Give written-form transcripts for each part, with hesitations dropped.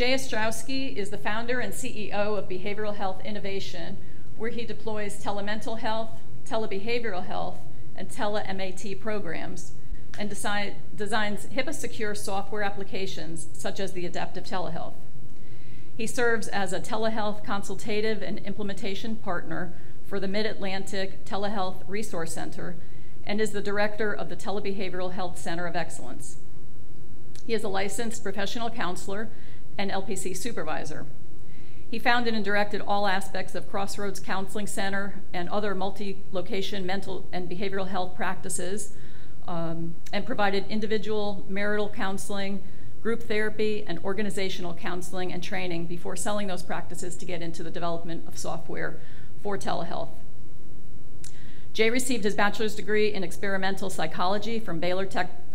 Jay Ostrowski is the founder and CEO of Behavioral Health Innovation, where he deploys telemental health, telebehavioral health, and tele-MAT programs, and designs HIPAA-secure software applications such as the adaptive telehealth. He serves as a telehealth consultative and implementation partner for the Mid-Atlantic Telehealth Resource Center and is the director of the Telebehavioral Health Center of Excellence. He is a licensed professional counselor and LPC supervisor. He founded and directed all aspects of Crossroads Counseling Center and other multi-location mental and behavioral health practices, and provided individual marital counseling, group therapy, and organizational counseling and training before selling those practices to get into the development of software for telehealth. Jay received his bachelor's degree in experimental psychology from Baylor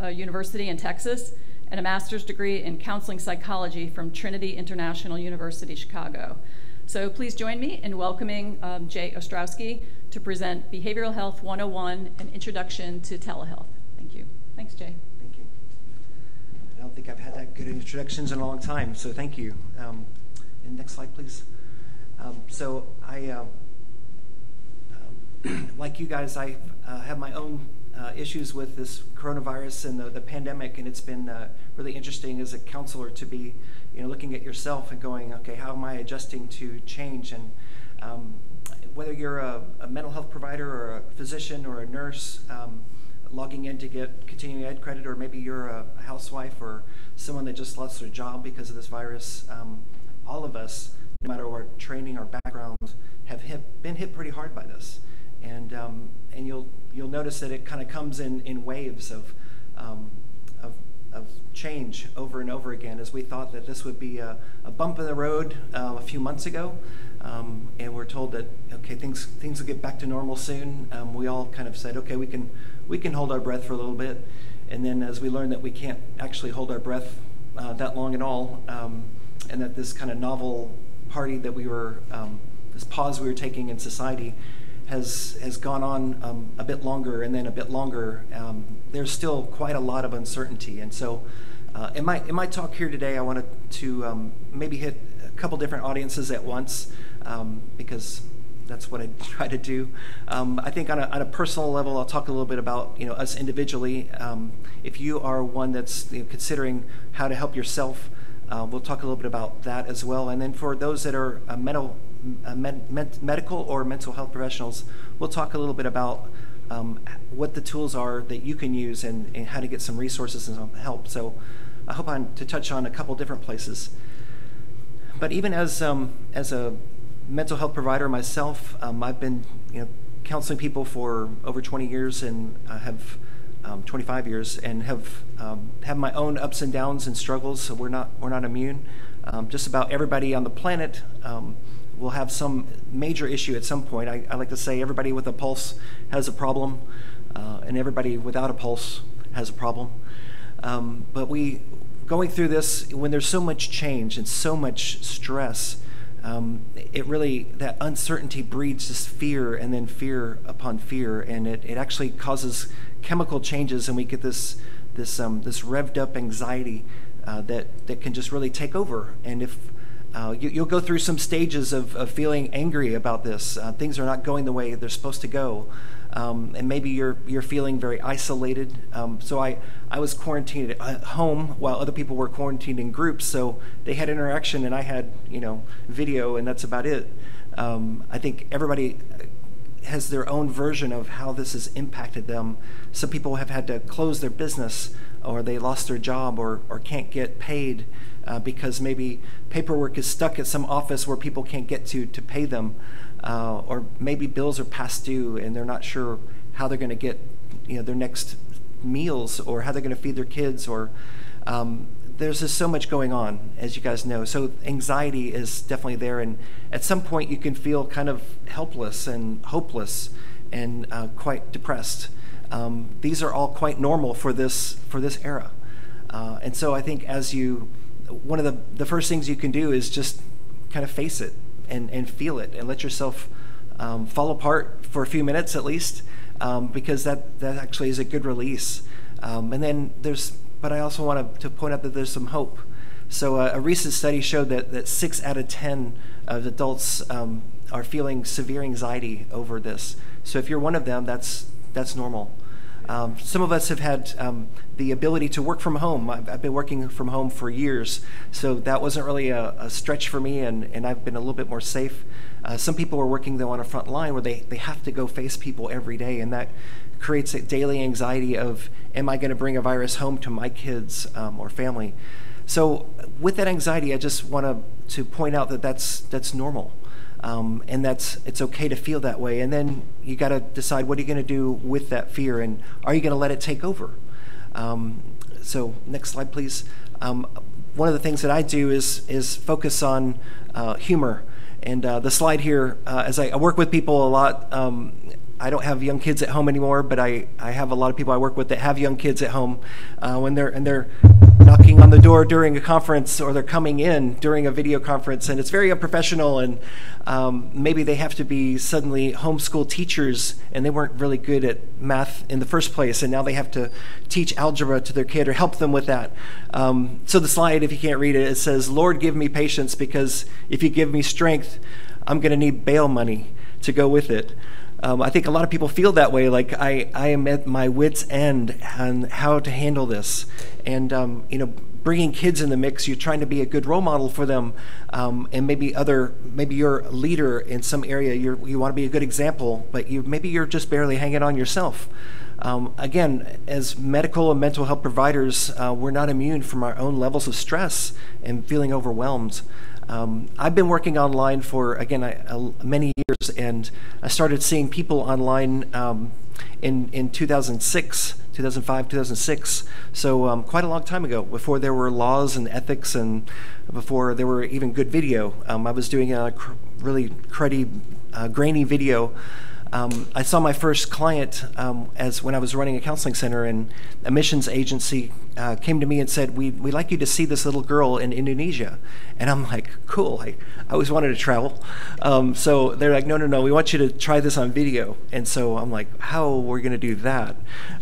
University in Texas, and a master's degree in counseling psychology from Trinity International University, Chicago. So please join me in welcoming Jay Ostrowski to present Behavioral Health 101, an introduction to telehealth. Thank you. Thanks, Jay. Thank you. I don't think I've had that good introductions in a long time, so thank you. And next slide, please. So I, like you guys, I have my own issues with this coronavirus and the pandemic, and it's been really interesting as a counselor to be, looking at yourself and going, okay, how am I adjusting to change? And whether you're a mental health provider or a physician or a nurse, logging in to get continuing ed credit, or maybe you're a housewife or someone that just lost their job because of this virus, all of us, no matter our training or background, have been hit pretty hard by this. And you'll notice that it kind of comes in waves of change over and over again, as we thought that this would be a bump in the road a few months ago, and we're told that okay, things will get back to normal soon. We all kind of said, okay, we can hold our breath for a little bit, and then as we learned that we can't actually hold our breath that long at all, and that this kind of novel party that we were, this pause we were taking in society has gone on a bit longer and then a bit longer. There's still quite a lot of uncertainty, and so in my talk here today, I wanted to maybe hit a couple different audiences at once, because that's what I try to do. I think on a personal level, I'll talk a little bit about us individually. If you are one that's considering how to help yourself, we'll talk a little bit about that as well. And then for those that are medical or mental health professionals, we'll talk a little bit about what the tools are that you can use and how to get some resources and some help. So I hope to touch on a couple different places. But even as a mental health provider myself, I've been counseling people for over 20 years and have 25 years, and have my own ups and downs and struggles. So we're not immune. Just about everybody on the planet will have some major issue at some point. I like to say everybody with a pulse has a problem, and everybody without a pulse has a problem. But going through this, when there's so much change and so much stress, that uncertainty breeds this fear, and then fear upon fear, and it actually causes chemical changes, and we get this revved up anxiety that can just really take over. And if you'll go through some stages of feeling angry about this, things are not going the way they're supposed to go, and maybe you're feeling very isolated. So I was quarantined at home while other people were quarantined in groups, so they had interaction and I had video, and that's about it. I think everybody has their own version of how this has impacted them. Some people have had to close their business, or they lost their job, or can't get paid because maybe paperwork is stuck at some office where people can't get to pay them, or maybe bills are past due and they're not sure how they're going to get their next meals, or how they're going to feed their kids, or there's just so much going on, as you guys know. So anxiety is definitely there, and at some point you can feel kind of helpless and hopeless and quite depressed. These are all quite normal for this era, and so I think one of the first things you can do is just kind of face it and feel it, and let yourself fall apart for a few minutes at least, because that actually is a good release. And then but I also want to point out that there's some hope. So a recent study showed that 6 out of 10 of adults are feeling severe anxiety over this. So if you're one of them, that's normal. Some of us have had the ability to work from home. I've been working from home for years, so that wasn't really a stretch for me, and I've been a little bit more safe. Some people are working, though, on a front line where they have to go face people every day, and that creates a daily anxiety of, am I going to bring a virus home to my kids or family? So with that anxiety, I just want to point out that that's normal. And it's okay to feel that way. And then you got to decide, what are you going to do with that fear, and are you going to let it take over? So next slide, please. One of the things that I do is focus on humor. And the slide here, as I work with people a lot, I don't have young kids at home anymore, but I have a lot of people I work with that have young kids at home. When they're knocking on the door during a conference, or they're coming in during a video conference, and it's very unprofessional, and maybe they have to be suddenly homeschool teachers, and they weren't really good at math in the first place, and now they have to teach algebra to their kid or help them with that. So the slide, if you can't read it, it says, "Lord, give me patience, because if you give me strength, I'm going to need bail money to go with it." I think a lot of people feel that way, like I am at my wit's end on how to handle this. And bringing kids in the mix, you're trying to be a good role model for them, and maybe you're a leader in some area, you want to be a good example, but maybe you're just barely hanging on yourself. Again, as medical and mental health providers, we're not immune from our own levels of stress and feeling overwhelmed. I've been working online for, again, many years, and I started seeing people online in 2006, 2005, 2006, so quite a long time ago, before there were laws and ethics, and before there were even good video. I was doing a really cruddy, grainy video. I saw my first client when I was running a counseling center, and a missions agency came to me and said, we'd like you to see this little girl in Indonesia. And I'm like, cool, I always wanted to travel. So they're like, no, we want you to try this on video. And so I'm like, how are we going to do that?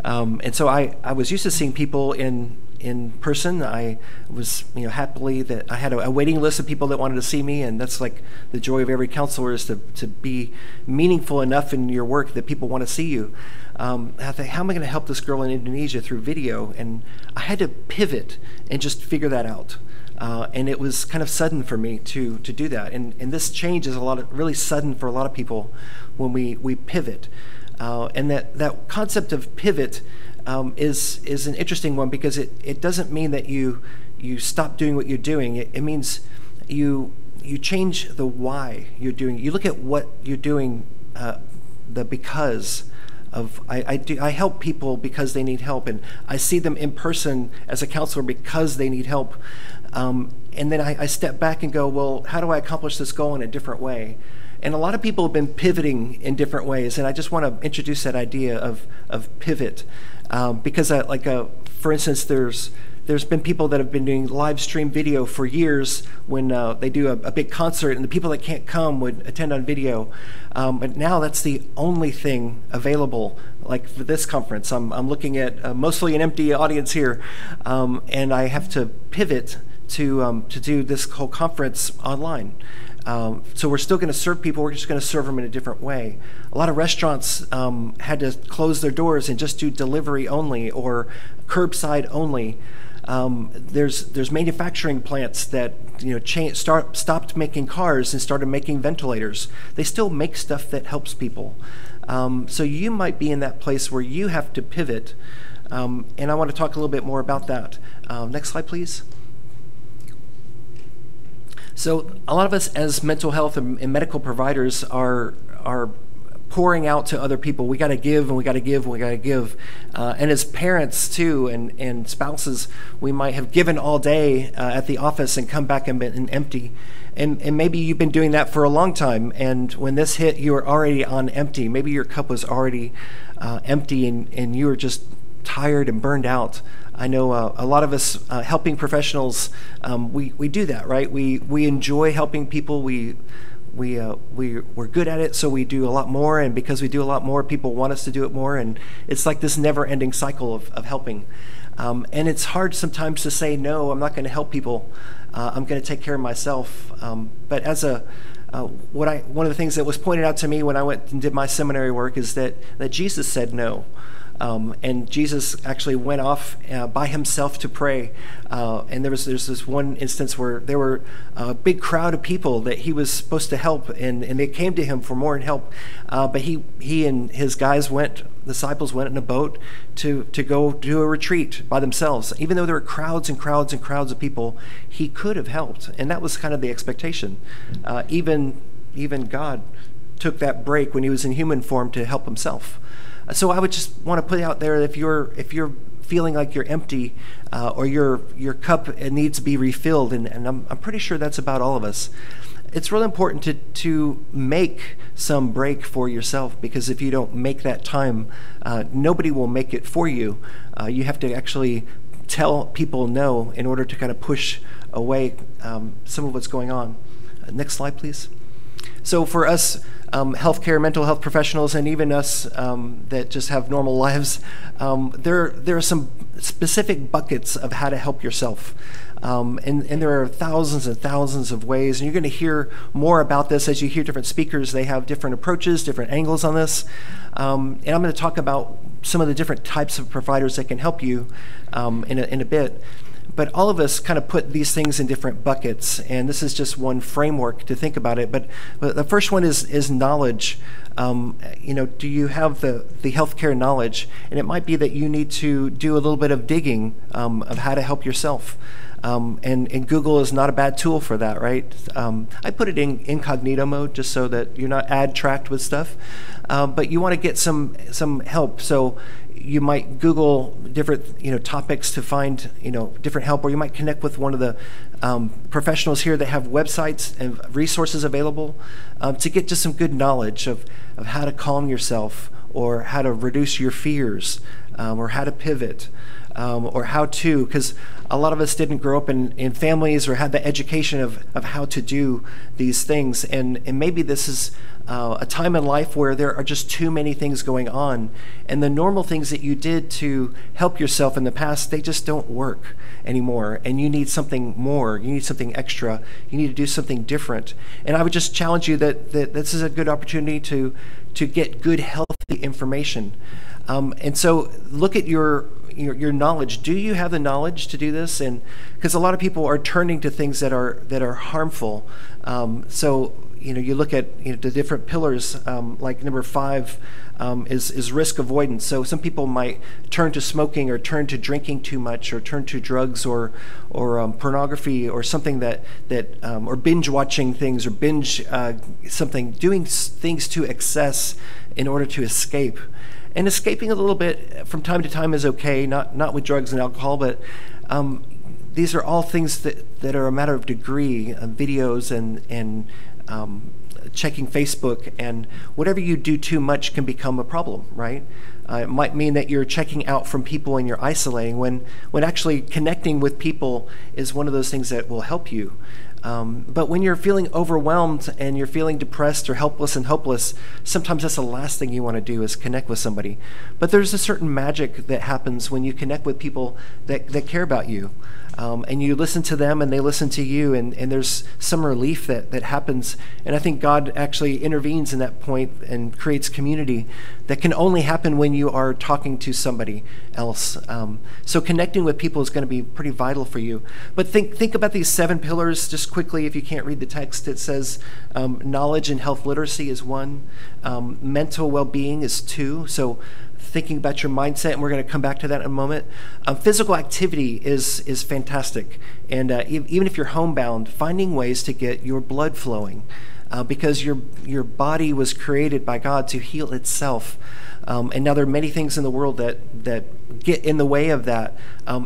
And so I was used to seeing people in person. I was, happily that I had a waiting list of people that wanted to see me, and that's like the joy of every counselor, is to be meaningful enough in your work that people want to see you. I thought, how am I going to help this girl in Indonesia through video? And I had to pivot and just figure that out. And it was kind of sudden for me to do that. And this change is really sudden for a lot of people when we pivot. And that concept of pivot is an interesting one, because it doesn't mean that you stop doing what you're doing. It means you change the why you're doing. You look at what you're doing, the because of. I help people because they need help, and I see them in person as a counselor because they need help. And then I step back and go, well, how do I accomplish this goal in a different way? And a lot of people have been pivoting in different ways, and I just want to introduce that idea of pivot, because for instance, there's been people that have been doing live stream video for years when they do a big concert, and the people that can't come would attend on video. But now that's the only thing available. Like for this conference, I'm looking at mostly an empty audience here, and I have to pivot to do this whole conference online. So we're still going to serve people, we're just going to serve them in a different way. A lot of restaurants had to close their doors and just do delivery only or curbside only. There's manufacturing plants that stopped making cars and started making ventilators. They still make stuff that helps people. So you might be in that place where you have to pivot, and I want to talk a little bit more about that. Next slide, please. So a lot of us as mental health and medical providers are pouring out to other people. We got to give, and we got to give, and we got to give. And as parents too, and spouses, we might have given all day at the office and come back and been empty. And maybe you've been doing that for a long time, and when this hit, you were already on empty. Maybe your cup was already empty, and you were just tired and burned out. I know a lot of us helping professionals, we do that, right? We enjoy helping people. We're good at it, so we do a lot more, and because we do a lot more, people want us to do it more, and it's like this never-ending cycle of helping. And it's hard sometimes to say, no, I'm not going to help people. I'm going to take care of myself. But as one of the things that was pointed out to me when I went and did my seminary work is that Jesus said no. And Jesus actually went off by himself to pray. And there's this one instance where there were a big crowd of people that he was supposed to help, and they came to him for more help. But he and his disciples went in a boat to go do a retreat by themselves. Even though there were crowds and crowds and crowds of people, he could have helped. And that was kind of the expectation. Even God took that break when he was in human form to help himself. So I would just want to put out there, if you're feeling like you're empty, or your cup needs to be refilled, and I'm pretty sure that's about all of us. It's really important to make some break for yourself, because if you don't make that time, nobody will make it for you. You have to actually tell people no in order to kind of push away some of what's going on. Next slide, please. So for us, healthcare, mental health professionals, and even us that just have normal lives, there are some specific buckets of how to help yourself. And there are thousands and thousands of ways, and you're going to hear more about this as you hear different speakers. They have different approaches, different angles on this. And I'm going to talk about some of the different types of providers that can help you in a bit. But all of us kind of put these things in different buckets, and this is just one framework to think about it. But the first one is knowledge. Do you have the healthcare knowledge? And it might be that you need to do a little bit of digging of how to help yourself. And Google is not a bad tool for that, right? I put it in incognito mode just so that you're not ad-tracked with stuff. But you want to get some help. So you might Google different topics to find different help, or you might connect with one of the professionals here that have websites and resources available to get just some good knowledge of how to calm yourself, or how to reduce your fears, or how to pivot, or how to, because a lot of us didn't grow up in families or had the education of how to do these things, and maybe this is a time in life where there are just too many things going on, and the normal things that you did to help yourself in the past, they just don't work anymore, and you need something more, you need something extra, you need to do something different. And I would just challenge you that this is a good opportunity to get good, healthy information. And so look at your knowledge. Do you have the knowledge to do this? And because a lot of people are turning to things that are harmful. So you look at the different pillars. Like number 5 is risk avoidance. So some people might turn to smoking, or turn to drinking too much, or turn to drugs, or pornography, or something that or binge watching things, or binge something, doing things to excess in order to escape. And escaping a little bit from time to time is okay, not with drugs and alcohol, but these are all things that are a matter of degree, videos and checking Facebook, and whatever you do too much can become a problem, right? It might mean that you're checking out from people and you're isolating, when actually connecting with people is one of those things that will help you. But when you're feeling overwhelmed and you're feeling depressed or helpless and hopeless, sometimes that's the last thing you want to do is connect with somebody. But there's a certain magic that happens when you connect with people that care about you. And you listen to them and they listen to you, and there's some relief that happens. And I think God actually intervenes in that point and creates community that can only happen when you are talking to somebody else. So connecting with people is going to be pretty vital for you. But think about these 7 pillars just quickly. If you can't read the text, it says knowledge and health literacy is 1. Mental well-being is 2. So thinking about your mindset, and we're going to come back to that in a moment. Physical activity is fantastic, and even if you're homebound, finding ways to get your blood flowing, because your body was created by God to heal itself. And now there are many things in the world that get in the way of that.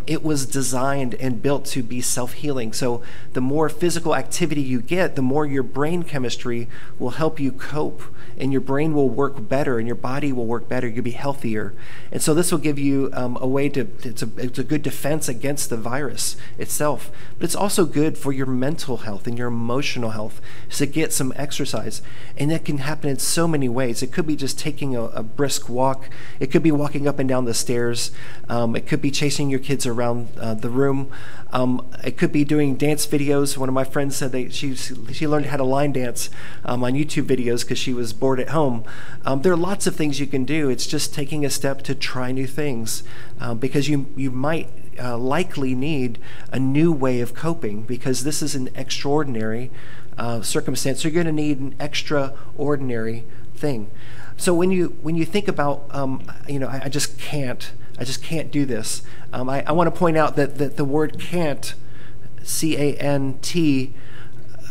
It was designed and built to be self-healing. So the more physical activity you get, the more your brain chemistry will help you cope, and your brain will work better, and your body will work better. You'll be healthier. And so this will give you a way it's a good defense against the virus itself. But it's also good for your mental health and your emotional health, to get some exercise. And that can happen in so many ways. It could be just taking a brisk walk. It could be walking up and down the stairs. It could be chasing your kids around the room. It could be doing dance videos. One of my friends said that she learned how to line dance on YouTube videos because she was bored at home. There are lots of things you can do. It's just taking a step to try new things, because you might likely need a new way of coping, because this is an extraordinary circumstance. So you're going to need an extraordinary thing. So when you think about, I just can't do this. I want to point out that the word can't, C-A-N-T,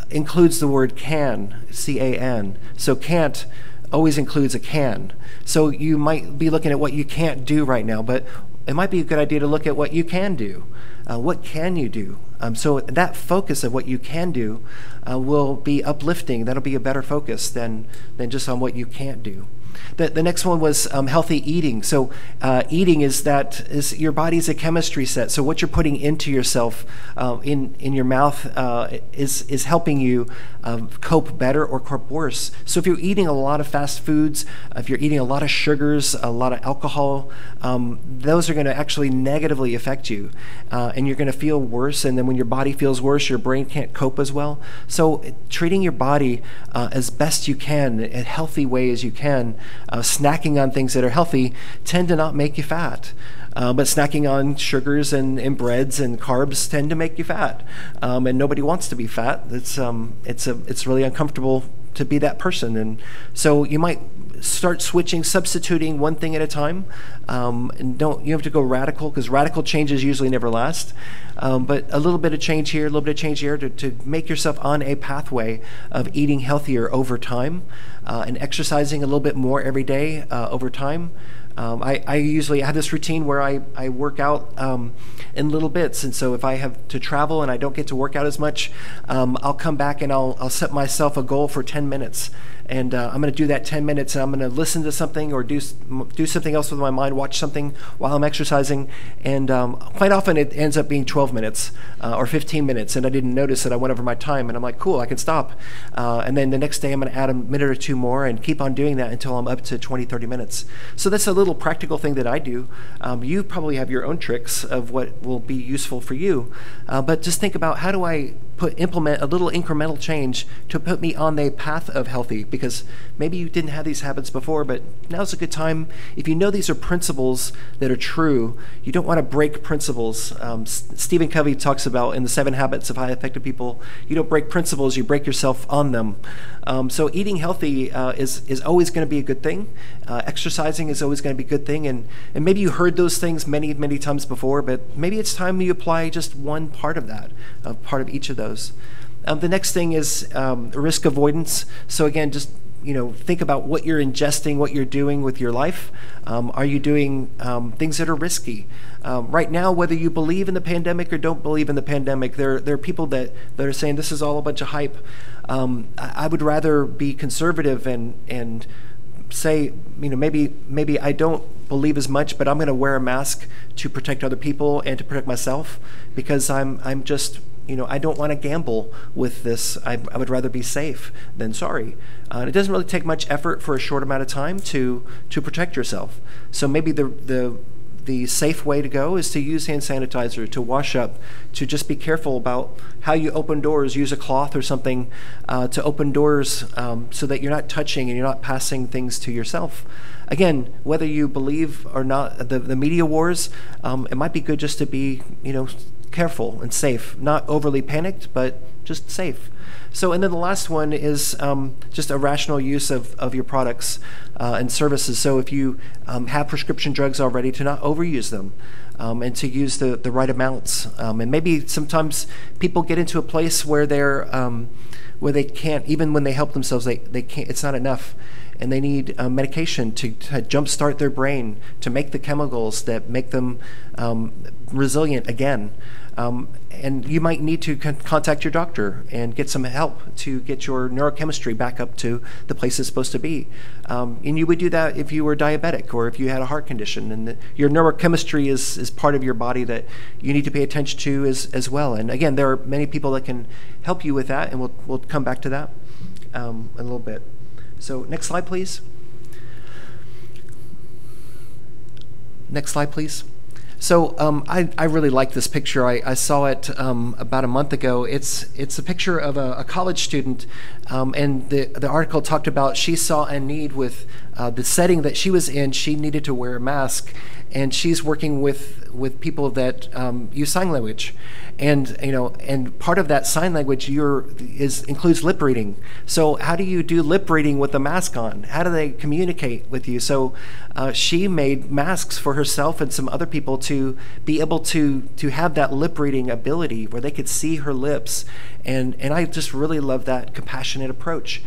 includes the word can, C-A-N. So can't always includes a can. So you might be looking at what you can't do right now, but it might be a good idea to look at what you can do. What can you do? So that focus of what you can do will be uplifting. That'll be a better focus than just on what you can't do. The next one was healthy eating. So eating is your body's a chemistry set. So what you're putting into yourself in your mouth is helping you cope better or cope worse. So if you're eating a lot of fast foods, if you're eating a lot of sugars, a lot of alcohol, those are going to actually negatively affect you, and you're going to feel worse. And then when your body feels worse, your brain can't cope as well. So treating your body as best you can, in a healthy way as you can, snacking on things that are healthy tend to not make you fat. But snacking on sugars and breads and carbs tend to make you fat, and nobody wants to be fat. It's really uncomfortable to be that person, and so you might start substituting one thing at a time, and you have to go radical, because radical changes usually never last. But a little bit of change here, a little bit of change here, to make yourself on a pathway of eating healthier over time, and exercising a little bit more every day over time. I usually have this routine where I work out in little bits, and so if I have to travel and I don't get to work out as much, I'll come back and I'll set myself a goal for 10 minutes. And I'm going to do that 10 minutes, and I'm going to listen to something or do something else with my mind, watch something while I'm exercising. And quite often it ends up being 12 minutes or 15 minutes, and I didn't notice that I went over my time, and I'm like, cool, I can stop. And then the next day I'm going to add a minute or two more and keep on doing that until I'm up to 20, 30 minutes. So that's a little practical thing that I do. You probably have your own tricks of what will be useful for you, but just think about, how do I implement a little incremental change to put me on the path of healthy? Because maybe you didn't have these habits before, but now's a good time. If you know these are principles that are true, you don't want to break principles. Stephen Covey talks about in the 7 Habits of Highly Effective People, you don't break principles, you break yourself on them. So eating healthy is always going to be a good thing. Exercising is always going to be a good thing. And maybe you heard those things many, many times before, but maybe it's time you apply just one part of that, part of each of those. The next thing is risk avoidance. So again, just think about what you're ingesting, what you're doing with your life. Are you doing things that are risky? Right now, whether you believe in the pandemic or don't believe in the pandemic, there are people that are saying this is all a bunch of hype. I would rather be conservative and say, maybe I don't believe as much, but I'm going to wear a mask to protect other people and to protect myself, because I'm just, I don't want to gamble with this. I would rather be safe than sorry. It doesn't really take much effort for a short amount of time to protect yourself. So maybe the safe way to go is to use hand sanitizer, to wash up, to just be careful about how you open doors. Use a cloth or something to open doors so that you're not touching and you're not passing things to yourself. Again, whether you believe or not the media wars, it might be good just to be, careful and safe, not overly panicked, but just safe. So, and then the last one is just a rational use of your products and services. So if you have prescription drugs already, to not overuse them, and to use the right amounts. And maybe sometimes people get into a place where where they can't, even when they help themselves, they can't, it's not enough. And they need medication to jumpstart their brain, to make the chemicals that make them resilient again. And you might need to contact your doctor and get some help to get your neurochemistry back up to the place it's supposed to be. And you would do that if you were diabetic or if you had a heart condition. And your neurochemistry is part of your body that you need to pay attention to as well. And again, there are many people that can help you with that, and we'll come back to that in a little bit. So next slide, please. Next slide, please. So I really like this picture. I saw it about a month ago. It's a picture of a college student, and the article talked about she saw a need with the setting that she was in. She needed to wear a mask, and she's working with people that use sign language, and part of that sign language includes lip reading. So how do you do lip reading with the mask on? How do they communicate with you? So she made masks for herself and some other people to be able to have that lip reading ability where they could see her lips, and I just really love that compassionate approach.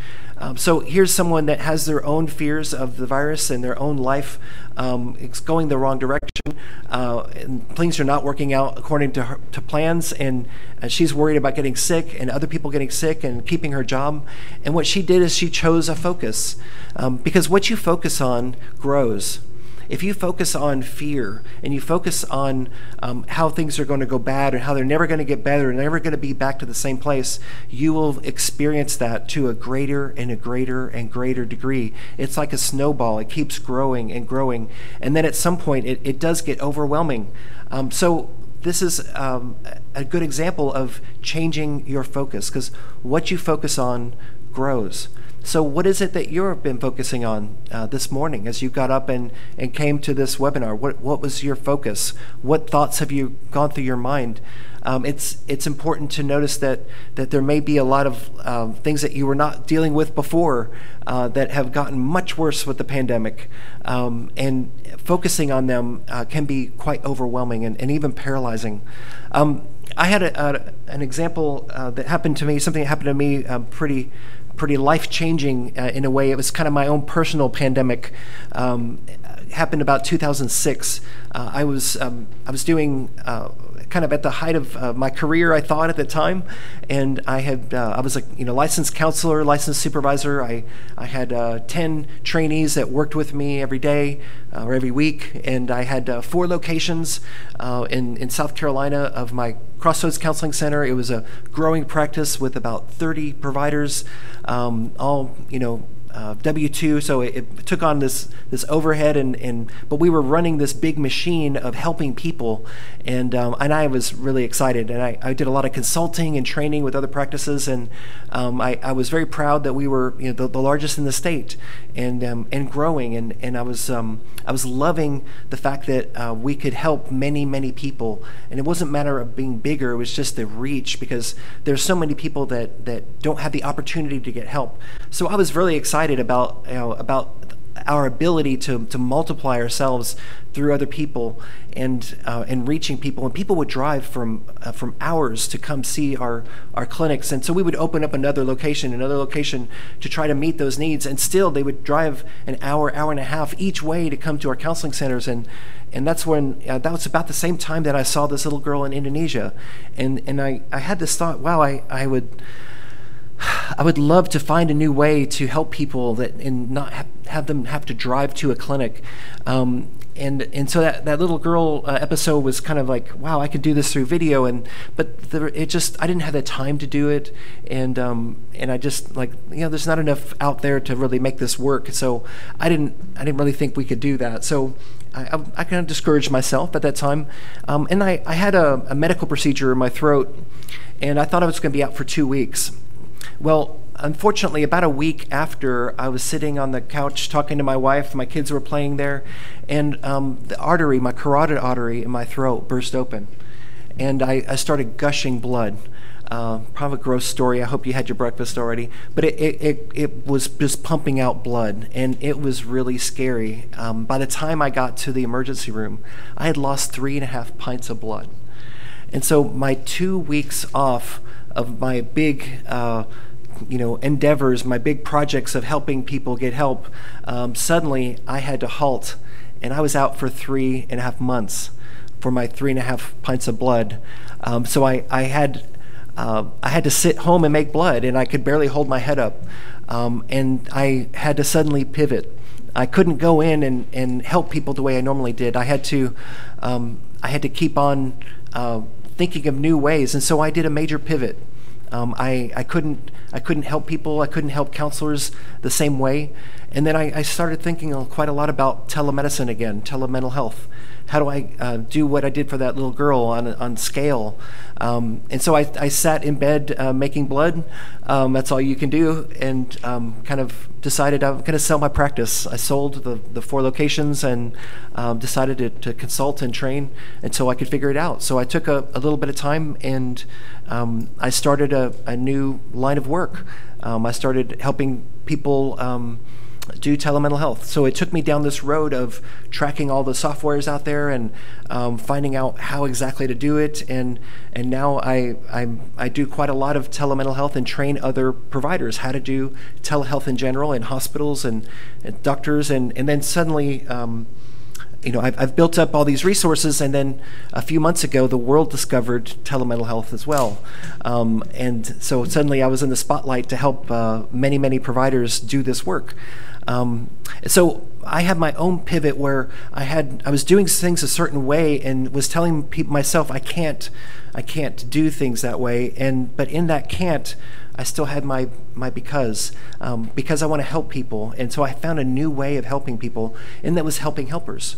So here's someone that has their own fears of the virus and their own life. It's going the wrong direction. And things are not working out according to plans, and she's worried about getting sick and other people getting sick and keeping her job. And what she did is she chose a focus, because what you focus on grows. If you focus on fear and you focus on how things are going to go bad and how they're never going to get better and never going to be back to the same place, you will experience that to a greater and a greater and greater degree. It's like a snowball. It keeps growing and growing. And then at some point, it does get overwhelming. So this is a good example of changing your focus, because what you focus on grows. So what is it that you've been focusing on this morning as you got up and came to this webinar? What was your focus? What thoughts have you gone through your mind? It's important to notice that there may be a lot of things that you were not dealing with before that have gotten much worse with the pandemic. And focusing on them can be quite overwhelming and even paralyzing. I had an example that happened to me, something that happened to me pretty life-changing in a way. It was kind of my own personal pandemic. Happened about 2006. I was doing kind of at the height of my career, I thought at the time, and I was a licensed counselor, licensed supervisor. I had 10 trainees that worked with me every day or every week, and I had 4 locations in South Carolina of my Crossroads Counseling Center. It was a growing practice with about 30 providers, all W-2, so it took on this overhead, but we were running this big machine of helping people, and I was really excited, and I did a lot of consulting and training with other practices, and I was very proud that we were the largest in the state, and growing, and I was loving the fact that we could help many people, and it wasn't a matter of being bigger, it was just the reach, because there's so many people that don't have the opportunity to get help. So I was really excited about our ability to multiply ourselves through other people and reaching people, and people would drive from hours to come see our clinics, and so we would open up another location to try to meet those needs, and still they would drive an hour and a half each way to come to our counseling centers, and that's when that was about the same time that I saw this little girl in Indonesia, and I had this thought, wow, I would love to find a new way to help people and not have them have to drive to a clinic. And so that little girl episode was kind of like, wow, I could do this through video, but I didn't have the time to do it, and I just there's not enough out there to really make this work. So I didn't really think we could do that. So I kind of discouraged myself at that time, and I had a medical procedure in my throat, and I thought I was going to be out for 2 weeks. Well, unfortunately, about a week after, I was sitting on the couch talking to my wife. My kids were playing there, and the artery, my carotid artery in my throat, burst open, and I started gushing blood. Probably a gross story. I hope you had your breakfast already, but it was just pumping out blood, and it was really scary. By the time I got to the emergency room, I had lost 3.5 pints of blood, and so my 2 weeks off of my big endeavors, my big projects of helping people get help, suddenly I had to halt, and I was out for 3.5 months for my 3.5 pints of blood. So I had to sit home and make blood, and I could barely hold my head up, and I had to suddenly pivot. I couldn't go in and help people the way I normally did. I had to keep on thinking of new ways, and so I did a major pivot. I couldn't help people. I couldn't help counselors the same way, and then I started thinking quite a lot about telemedicine again, telemental health, How do I do what I did for that little girl on scale? And so I sat in bed making blood. That's all you can do, and kind of decided I'm going to sell my practice. I sold the 4 locations and decided to consult and train until I could figure it out. So I took a little bit of time, and I started a new line of work. I started helping people do telemental health. So it took me down this road of tracking all the softwares out there and finding out how exactly to do it. And now I do quite a lot of telemental health and train other providers how to do telehealth in general in hospitals and doctors. And then suddenly, I've built up all these resources, and then a few months ago, the world discovered telemental health as well. And so suddenly I was in the spotlight to help many, many providers do this work. So I had my own pivot where I was doing things a certain way and was telling myself I can't do things that way. But in that can't, I still had my because I want to help people. And so I found a new way of helping people, and that was helping helpers.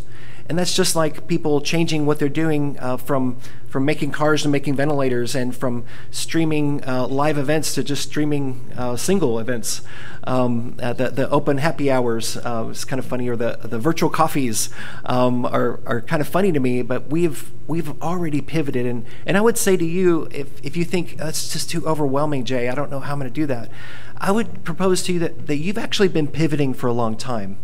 And that's just like people changing what they're doing from making cars to making ventilators, and from streaming live events to just streaming single events. The open happy hours is kind of funny, or the virtual coffees are kind of funny to me. But we've already pivoted, and I would say to you, if you think that's just too overwhelming, Jay, I don't know how I'm going to do that, I would propose to you that you've actually been pivoting for a long time.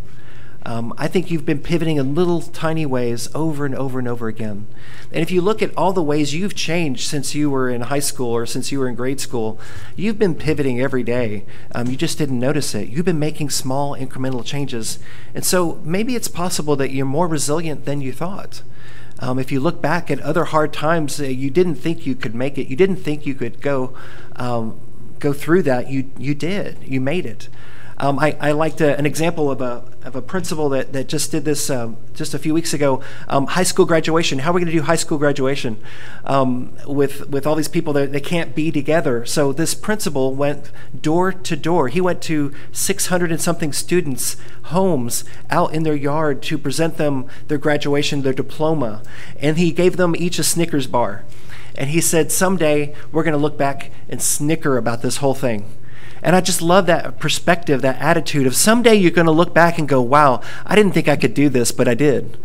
I think you've been pivoting in little tiny ways over and over and over again. And if you look at all the ways you've changed since you were in high school or since you were in grade school, you've been pivoting every day. You just didn't notice it. You've been making small incremental changes. And so maybe it's possible that you're more resilient than you thought. If you look back at other hard times, you didn't think you could make it. You didn't think you could go through that. You did. You made it. I liked an example of a principal that just did this just a few weeks ago. High school graduation. How are we going to do high school graduation with all these people that they can't be together? So this principal went door to door. He went to 600 and something students' homes out in their yard to present them their graduation, their diploma, and he gave them each a Snickers bar. And he said, someday we're going to look back and snicker about this whole thing. And I just love that perspective, that attitude of someday you're going to look back and go, wow, I didn't think I could do this, but I did.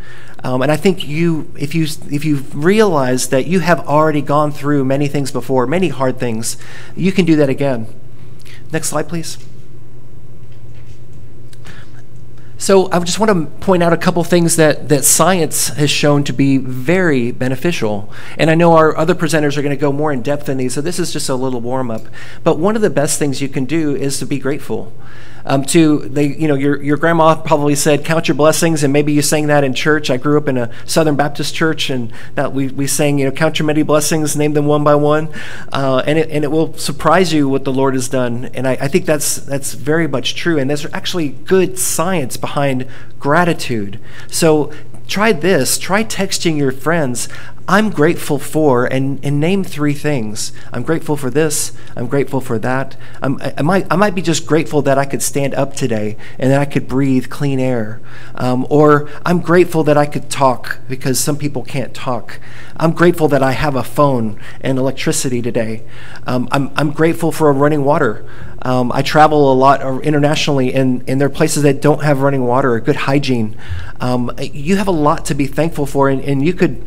And I think if you realize that you have already gone through many things before, many hard things, you can do that again. Next slide, please. So I just want to point out a couple things that science has shown to be very beneficial. And I know our other presenters are going to go more in depth in these, so this is just a little warm-up. But one of the best things you can do is to be grateful. Your grandma probably said, count your blessings, and maybe you sang that in church. I grew up in a Southern Baptist church, and that we sang, count your many blessings, name them one by one, and it will surprise you what the Lord has done. And I think that's very much true, and there's actually good science behind gratitude. So try this. Try texting your friends, I'm grateful for, and name 3 things. I'm grateful for this. I'm grateful for that. I might be just grateful that I could stand up today and that I could breathe clean air. Or I'm grateful that I could talk because some people can't talk. I'm grateful that I have a phone and electricity today. I'm grateful for running water. I travel a lot internationally, and there are places that don't have running water or good hygiene. You have a lot to be thankful for, and you could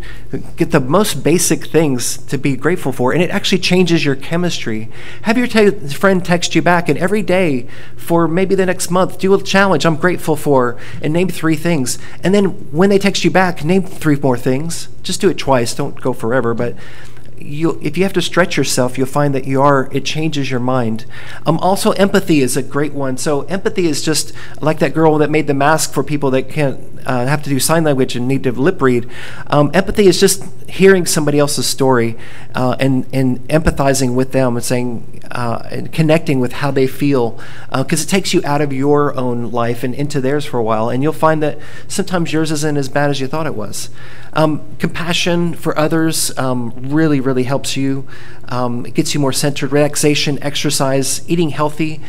get the most basic things to be grateful for, and it actually changes your chemistry. Have your friend text you back, and every day for maybe the next month, do a challenge I'm grateful for, and name 3 things. And then when they text you back, name 3 more things. Just do it twice. Don't go forever, but if you have to stretch yourself, you'll find that it changes your mind. Also, empathy is a great one. So empathy is just like that girl that made the mask for people that can't have to do sign language and need to lip read. Empathy is just hearing somebody else's story and empathizing with them and saying and connecting with how they feel, because it takes you out of your own life and into theirs for a while, and you'll find that sometimes yours isn't as bad as you thought it was. Compassion for others really helps you. It gets you more centered. Relaxation, exercise, eating healthy.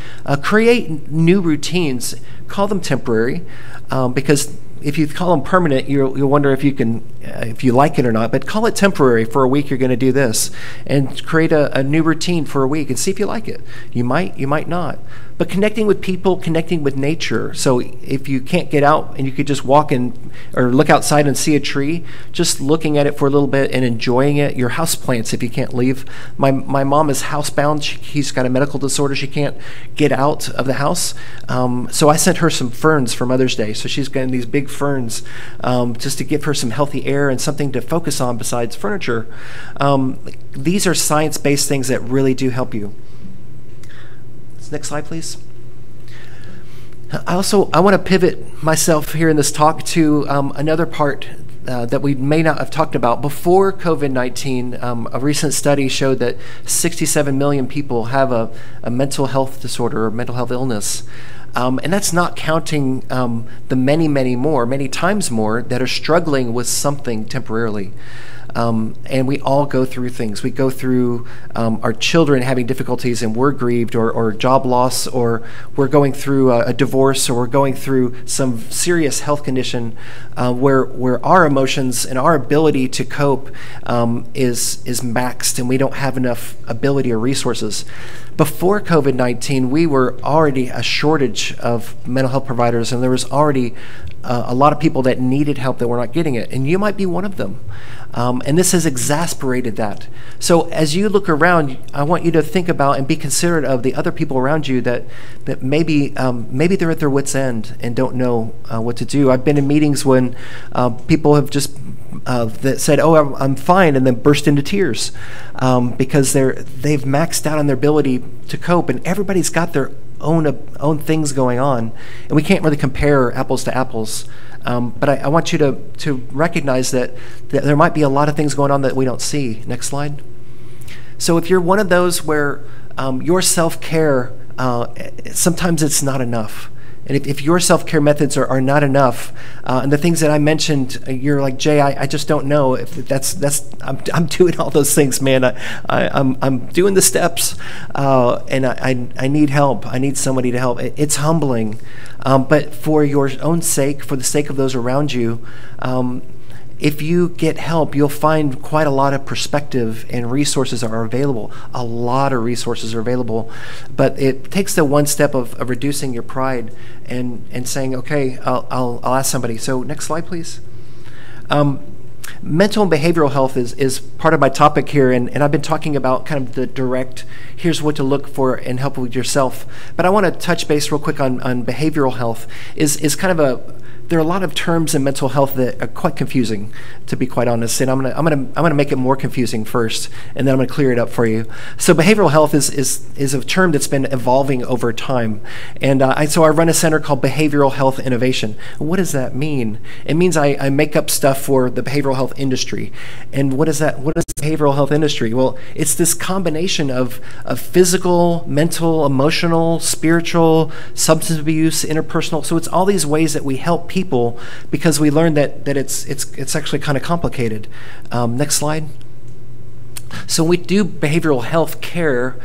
Create new routines. Call them temporary, because if you call them permanent, you'll wonder if you like it or not. But call it temporary. For a week, you're going to do this, and create a new routine for a week and see if you like it. You might not. But connecting with people, connecting with nature. So if you can't get out and you could just walk in or look outside and see a tree, just looking at it for a little bit and enjoying it. Your houseplants, if you can't leave. My mom is housebound. She's got a medical disorder. She can't get out of the house. So I sent her some ferns for Mother's Day. So she's getting these big ferns just to give her some healthy air and something to focus on besides furniture. These are science-based things that really do help you. Next slide, please. I want to pivot myself here in this talk to another part that we may not have talked about. Before COVID-19, a recent study showed that 67 million people have a mental health disorder or mental health illness. And that's not counting the many times more that are struggling with something temporarily. And we all go through things. We go through our children having difficulties and we're grieved, or job loss, or we're going through a divorce, or we're going through some serious health condition where our emotions and our ability to cope is maxed, and we don't have enough ability or resources. Before COVID-19, we were already a shortage of mental health providers, and there was already a lot of people that needed help that were not getting it, and you might be one of them. And this has exacerbated that. So as you look around, I want you to think about and be considerate of the other people around you that maybe they're at their wits' end and don't know what to do. I've been in meetings when people have just that said, "Oh, I'm fine," and then burst into tears because they've maxed out on their ability to cope, and everybody's got their own things going on, and we can't really compare apples to apples. But I want you to recognize that there might be a lot of things going on that we don't see. Next slide. So if you're one of those where your self-care, sometimes it's not enough. And if your self-care methods are not enough, and the things that I mentioned, you're like, Jay, I just don't know if I'm doing all those things, man. I'm doing the steps, and I need help. I need somebody to help. It's humbling, but for your own sake, for the sake of those around you, if you get help, you'll find quite a lot of perspective and resources are available. A lot of resources are available, but it takes the one step of reducing your pride and saying, okay, I'll ask somebody. So next slide, please. Mental and behavioral health is part of my topic here, and I've been talking about kind of the direct, here's what to look for and help with yourself. But I want to touch base real quick on behavioral health. Is kind of there are a lot of terms in mental health that are quite confusing, to be quite honest. And I'm gonna make it more confusing first, and then I'm gonna clear it up for you. So behavioral health is a term that's been evolving over time, and so I run a center called Behavioral Health Innovation. What does that mean? It means I make up stuff for the behavioral health industry. And what is that? What is the behavioral health industry? Well, it's this combination of physical, mental, emotional, spiritual, substance abuse, interpersonal. So it's all these ways that we help people, because we learned that it's actually kind of complicated. Next slide. So when we do behavioral health care,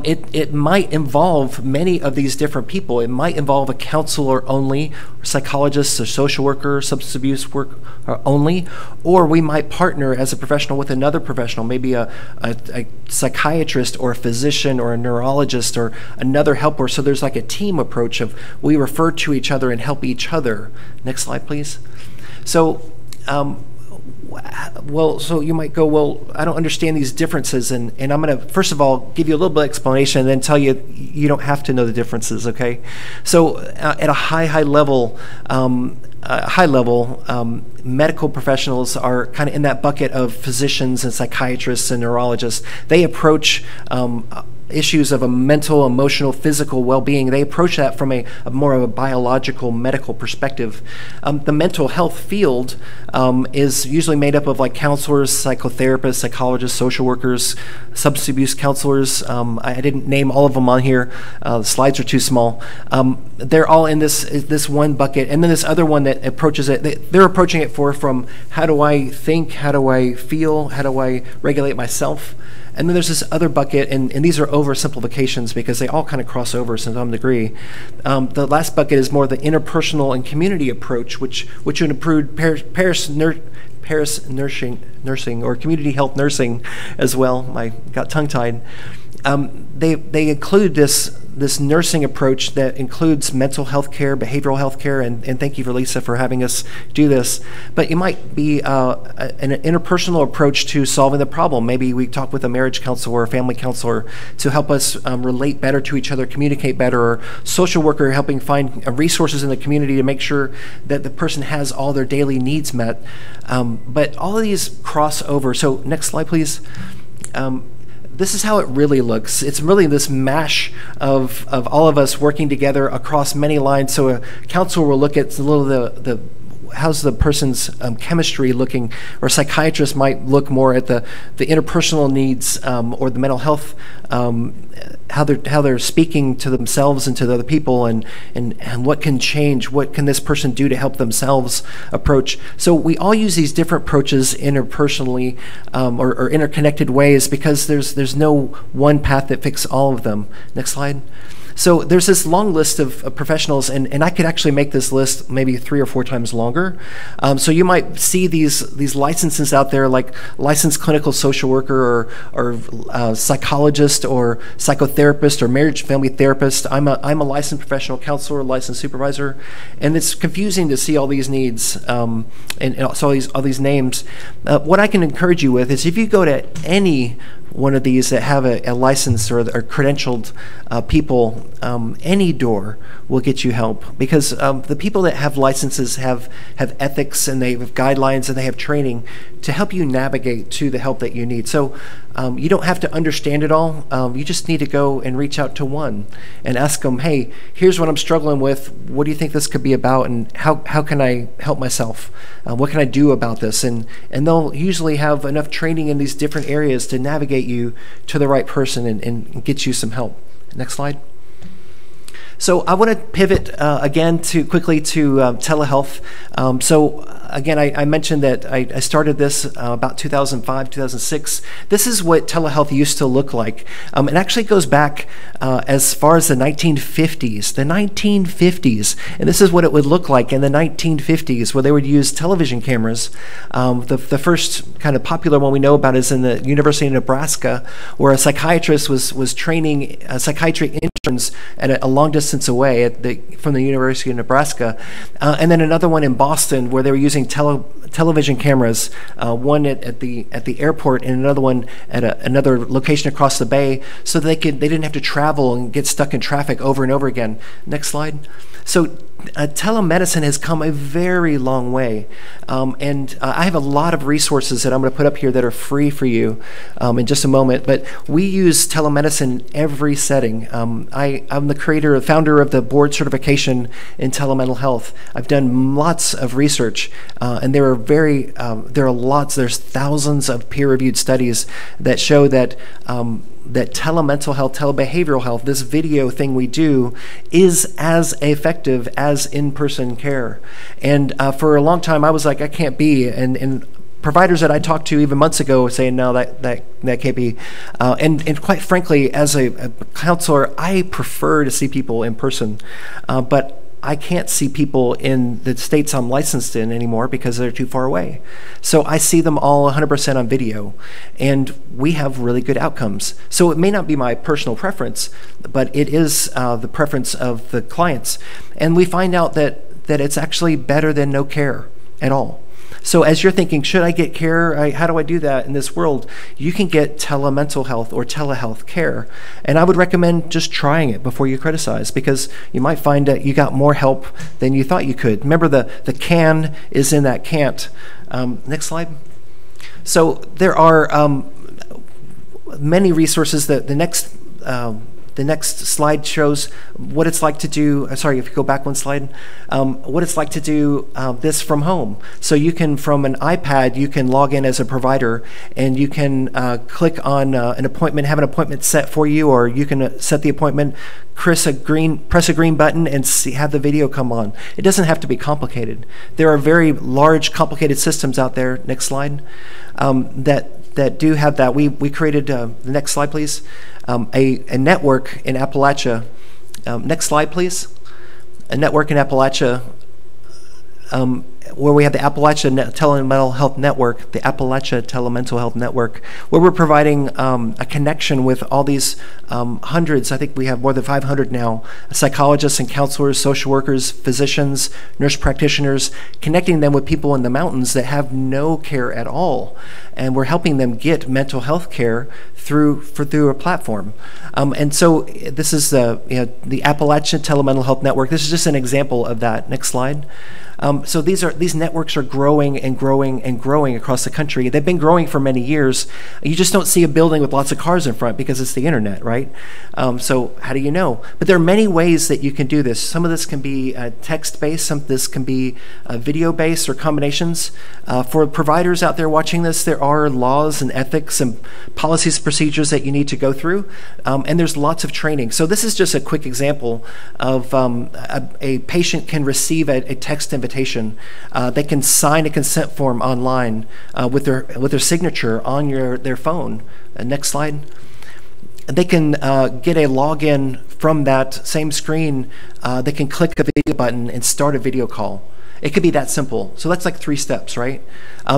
it might involve many of these different people. It might involve a counselor only, or psychologist, or social worker, substance abuse work only, or we might partner as a professional with another professional, maybe a psychiatrist or a physician or a neurologist or another helper. So there's like a team approach of we refer to each other and help each other. Next slide, please. So so you might go, well, I don't understand these differences, and I'm going to, first of all, give you a little bit of explanation and then tell you you don't have to know the differences, okay? So at a high level, medical professionals are kind of in that bucket of physicians and psychiatrists and neurologists. They approach issues of a mental, emotional, physical well-being. They approach that from a more of a biological, medical perspective. The mental health field is usually made up of like counselors, psychotherapists, psychologists, social workers, substance abuse counselors. I didn't name all of them on here. The slides are too small. They're all in this one bucket, and then this other one that approaches it. They're approaching it from how do I think, how do I feel, how do I regulate myself. And then there's this other bucket, and these are oversimplifications because they all kind of cross over to some degree. The last bucket is more the interpersonal and community approach, which would include Paris nursing or community health nursing as well. I got tongue-tied. They include this nursing approach that includes mental health care, behavioral health care, and thank you for Lisa for having us do this. But it might be an interpersonal approach to solving the problem. Maybe we talk with a marriage counselor or a family counselor to help us relate better to each other, communicate better, or social worker helping find resources in the community to make sure that the person has all their daily needs met. But all of these cross over. So next slide, please. This is how it really looks. It's really this mash of all of us working together across many lines. So a counselor will look at a little the how's the person's chemistry looking, or a psychiatrist might look more at the interpersonal needs or the mental health, how they're speaking to themselves and to the other people, and what can change, what can this person do to help themselves approach. So we all use these different approaches interpersonally or interconnected ways because there's no one path that fits all of them. Next slide. So there's this long list of professionals, and I could actually make this list maybe 3 or 4 times longer. So you might see these licenses out there, like licensed clinical social worker or psychologist or psychotherapist or marriage family therapist. I'm a licensed professional counselor, licensed supervisor, and it's confusing to see all these needs and also all these names. What I can encourage you with is if you go to any one of these that have a license or credentialed people, any door will get you help, because the people that have licenses have ethics, and they have guidelines, and they have training to help you navigate to the help that you need. So you don't have to understand it all. You just need to go and reach out to one and ask them, hey, here's what I'm struggling with. What do you think this could be about, and how can I help myself? What can I do about this? And they'll usually have enough training in these different areas to navigate you to the right person and get you some help. Next slide. So I want to pivot again quickly to telehealth. So again, I mentioned that I started this about 2005, 2006. This is what telehealth used to look like. It actually goes back as far as the 1950s. The 1950s. And this is what it would look like in the 1950s, where they would use television cameras. The first kind of popular one we know about is in the University of Nebraska, where a psychiatrist was training psychiatry interns at a long distance away from the University of Nebraska. And then another one in Boston, where they were using television cameras, one at the airport and another one at another location across the bay, so they didn't have to travel and get stuck in traffic over and over again. Next slide. So telemedicine has come a very long way, and I have a lot of resources that I'm going to put up here that are free for you in just a moment, but we use telemedicine in every setting. I'm the founder of the board certification in telemental health. I've done lots of research, and there's thousands of peer-reviewed studies that show that that telemental health, telebehavioral health, this video thing we do, is as effective as in-person care. And for a long time, I was like, I can't be. And providers that I talked to even months ago were saying, no, that can't be. And quite frankly, as a counselor, I prefer to see people in person. But I can't see people in the states I'm licensed in anymore because they're too far away. So I see them all 100% on video, and we have really good outcomes. So it may not be my personal preference, but it is the preference of the clients. And we find out that it's actually better than no care at all. So as you're thinking, should I get care? How do I do that in this world? You can get telemental health or telehealth care. And I would recommend just trying it before you criticize, because you might find that you got more help than you thought you could. Remember, the can is in that can't. Next slide. So there are many resources. The next slide shows what it's like to do, sorry, if you go back one slide, what it's like to do this from home. So you can, from an iPad, you can log in as a provider, and you can click on an appointment, have an appointment set for you, or you can set the appointment, press a green button, and have the video come on. It doesn't have to be complicated. There are very large, complicated systems out there, next slide, that that do have that, we created, the next slide please, a network in Appalachia. Next slide please. A network in Appalachia where we have the Appalachia Telemental Health Network, the Appalachia Telemental Health Network, where we're providing a connection with all these hundreds, I think we have more than 500 now, psychologists and counselors, social workers, physicians, nurse practitioners, connecting them with people in the mountains that have no care at all. And we're helping them get mental health care through a platform. And so this is the Appalachian Telemental Health Network. This is just an example of that. Next slide. So these networks are growing and growing and growing across the country. They've been growing for many years. You just don't see a building with lots of cars in front because it's the internet, right? So how do you know? But there are many ways that you can do this. Some of this can be text-based, some of this can be video-based or combinations. For providers out there watching this, there are laws and ethics and policies and procedures that you need to go through, and there's lots of training. So this is just a quick example of a patient can receive a text invitation. They can sign a consent form online with their signature on their phone. Next slide. They can get a login from that same screen. They can click a video button and start a video call. It could be that simple. So that's like 3 steps, right?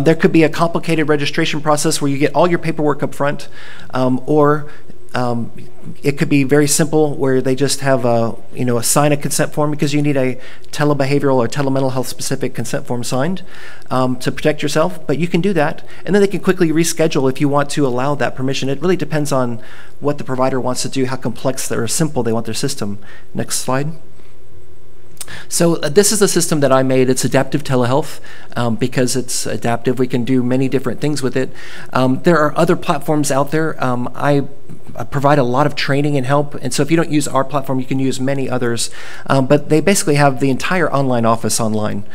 There could be a complicated registration process where you get all your paperwork up front, or it could be very simple where they just have sign a consent form, because you need a telebehavioral or telemental health specific consent form signed to protect yourself. But you can do that, and then they can quickly reschedule if you want to allow that permission. It really depends on what the provider wants to do, how complex or simple they want their system. Next slide. So this is a system that I made. It's adaptive telehealth. Because it's adaptive, we can do many different things with it. There are other platforms out there. I provide a lot of training and help, and so if you don't use our platform, you can use many others. But they basically have the entire online office online,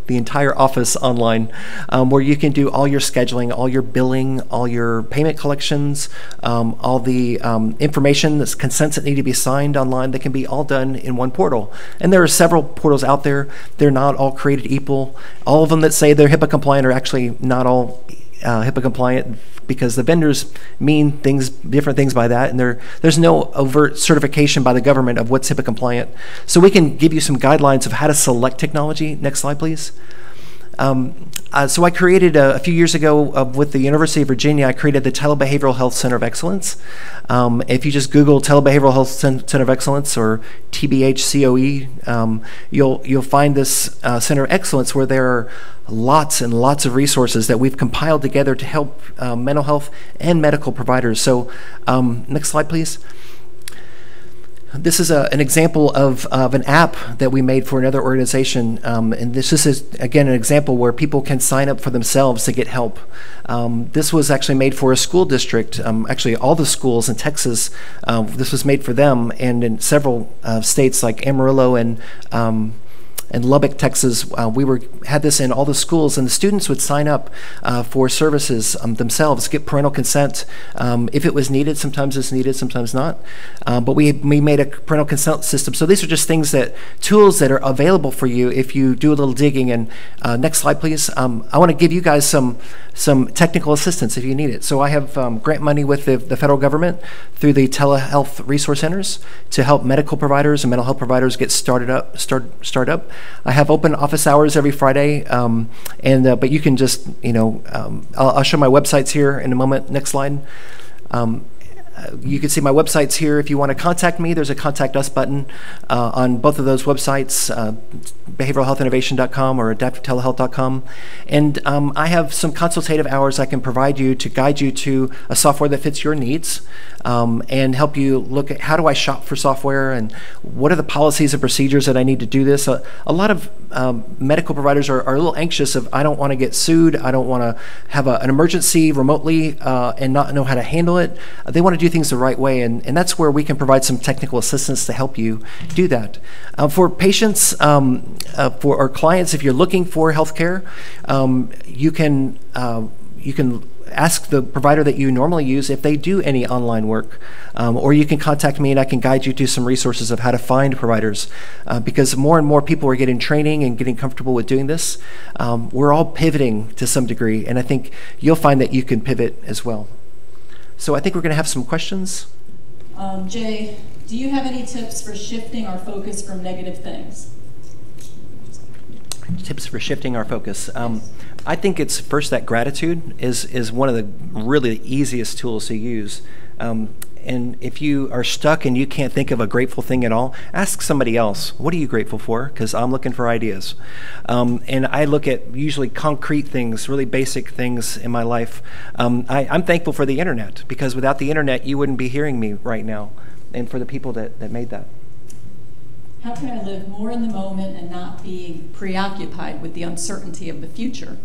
the entire office online, where you can do all your scheduling, all your billing, all your payment collections, all the information, the consents that need to be signed online. They can be all done in one portal. And there are several portals out there. They're not all created equal. All of them that say they're HIPAA compliant are actually not all HIPAA compliant, because the vendors mean different things by that, and there's no overt certification by the government of what's HIPAA compliant. So we can give you some guidelines of how to select technology. Next slide, please. So I created a few years ago with the University of Virginia, I created the Telebehavioral Health Center of Excellence. If you just Google Telebehavioral Health Center of Excellence or TBHCOE, you'll find this Center of Excellence where there are lots and lots of resources that we've compiled together to help mental health and medical providers. So next slide, please. This is an example of an app that we made for another organization, and this is, again, an example where people can sign up for themselves to get help. This was actually made for a school district, actually all the schools in Texas. This was made for them, and in several states like Amarillo and Lubbock, Texas, we had this in all the schools, and the students would sign up for services themselves, get parental consent if it was needed. Sometimes it's needed, sometimes not. But we made a parental consent system. So these are just tools that are available for you if you do a little digging. And next slide, please. I want to give you guys some technical assistance if you need it. So I have grant money with the federal government through the telehealth resource centers to help medical providers and mental health providers get started up. I have open office hours every Friday, but you can just, I'll show my websites here in a moment. Next slide. You can see my websites here. If you want to contact me, there's a Contact Us button on both of those websites, behavioralhealthinnovation.com or adaptivetelehealth.com. And I have some consultative hours I can provide you to guide you to a software that fits your needs and help you look at how do I shop for software and what are the policies and procedures that I need to do this. A lot of medical providers are a little anxious of, I don't want to get sued, I don't want to have an emergency remotely and not know how to handle it. They want to do things the right way, and that's where we can provide some technical assistance to help you do that. For patients, for our clients, if you're looking for healthcare, you can ask the provider that you normally use if they do any online work. Or you can contact me and I can guide you to some resources of how to find providers. Because more and more people are getting training and getting comfortable with doing this. We're all pivoting to some degree, and I think you'll find that you can pivot as well. So I think we're going to have some questions. Jay, do you have any tips for shifting our focus from negative things? Tips for shifting our focus. I think it's first that gratitude is one of the really easiest tools to use. And if you are stuck and you can't think of a grateful thing at all, ask somebody else, what are you grateful for? Because I'm looking for ideas. And I look at usually concrete things, really basic things in my life. I'm thankful for the internet, because without the internet, you wouldn't be hearing me right now, and for the people that made that. How can I live more in the moment and not be preoccupied with the uncertainty of the future?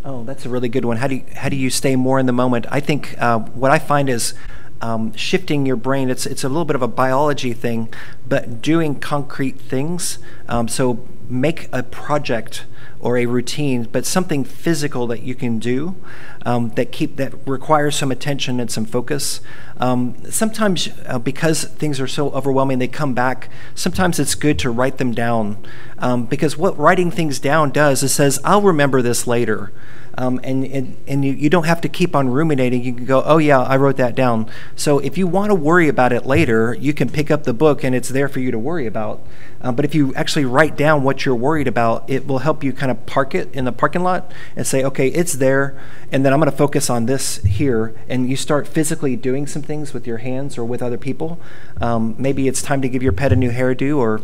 Oh, that's a really good one. How do you stay more in the moment? I think what I find is shifting your brain. It's a little bit of a biology thing, but doing concrete things. So make a project or a routine, but something physical that you can do that requires some attention and some focus. Sometimes because things are so overwhelming, they come back. Sometimes it's good to write them down, because what writing things down does is says, I'll remember this later. And you don't have to keep on ruminating. You can go, oh yeah, I wrote that down. So if you want to worry about it later, you can pick up the book and it's there for you to worry about. But if you actually write down what you're worried about, it will help you kind of park it in the parking lot and say, okay, it's there, and then I'm going to focus on this here. And you start physically doing some things with your hands or with other people. Maybe it's time to give your pet a new hairdo, or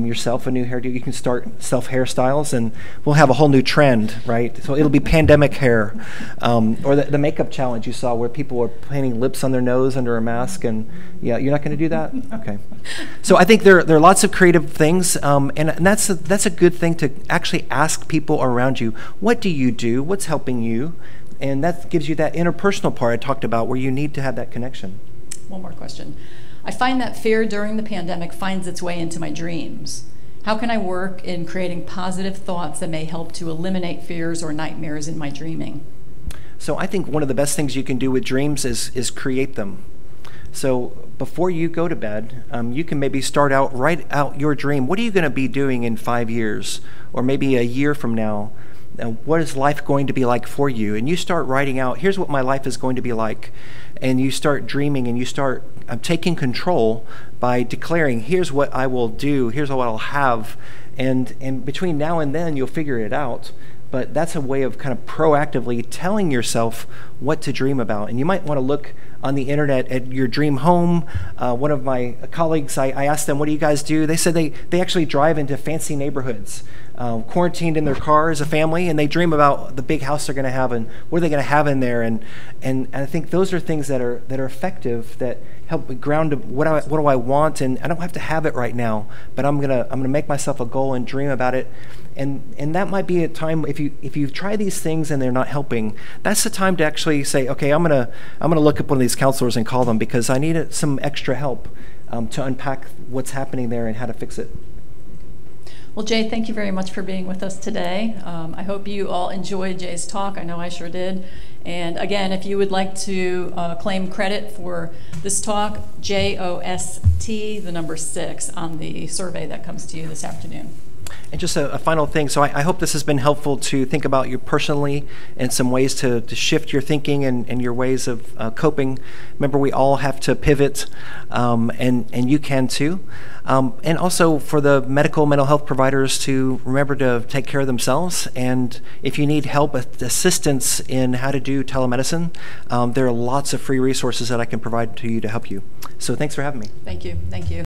yourself a new hairdo. You can start self-hairstyles, and we'll have a whole new trend, right? So it'll be pandemic hair. Or the makeup challenge you saw where people were painting lips on their nose under a mask, and yeah, you're not going to do that? Okay. So I think there are lots of creative things, and that's a good thing to actually ask people around you, what do you do? What's helping you? And that gives you that interpersonal part I talked about, where you need to have that connection. One more question. I find that fear during the pandemic finds its way into my dreams. How can I work in creating positive thoughts that may help to eliminate fears or nightmares in my dreaming? So I think one of the best things you can do with dreams is create them. So before you go to bed, you can maybe write out your dream. What are you going to be doing in 5 years, or maybe a year from now? What is life going to be like for you? And you start writing out, here's what my life is going to be like. And you start dreaming, and you start taking control by declaring, here's what I will do, here's what I'll have. And between now and then, you'll figure it out. But that's a way of kind of proactively telling yourself what to dream about. And you might want to look on the internet at your dream home. One of my colleagues, I asked them, what do you guys do? They said they actually drive into fancy neighborhoods, quarantined in their car as a family, and they dream about the big house they're going to have and what are they going to have in there. And I think those are things that are effective, that help me ground what do I want, and I don't have to have it right now, but I'm gonna make myself a goal and dream about it. And that might be a time, if you try these things and they're not helping, that's the time to actually say, okay, I'm gonna look up one of these counselors and call them, because I need some extra help to unpack what's happening there and how to fix it. Well, Jay, thank you very much for being with us today. I hope you all enjoyed Jay's talk. I know I sure did. And again, if you would like to claim credit for this talk, JOST, the number 6 on the survey that comes to you this afternoon. And just a final thing, so I hope this has been helpful to think about you personally and some ways to shift your thinking and your ways of coping. Remember, we all have to pivot, and you can too. And also for the mental health providers to remember to take care of themselves. And if you need help, assistance in how to do telemedicine, there are lots of free resources that I can provide to you to help you. So thanks for having me. Thank you. Thank you.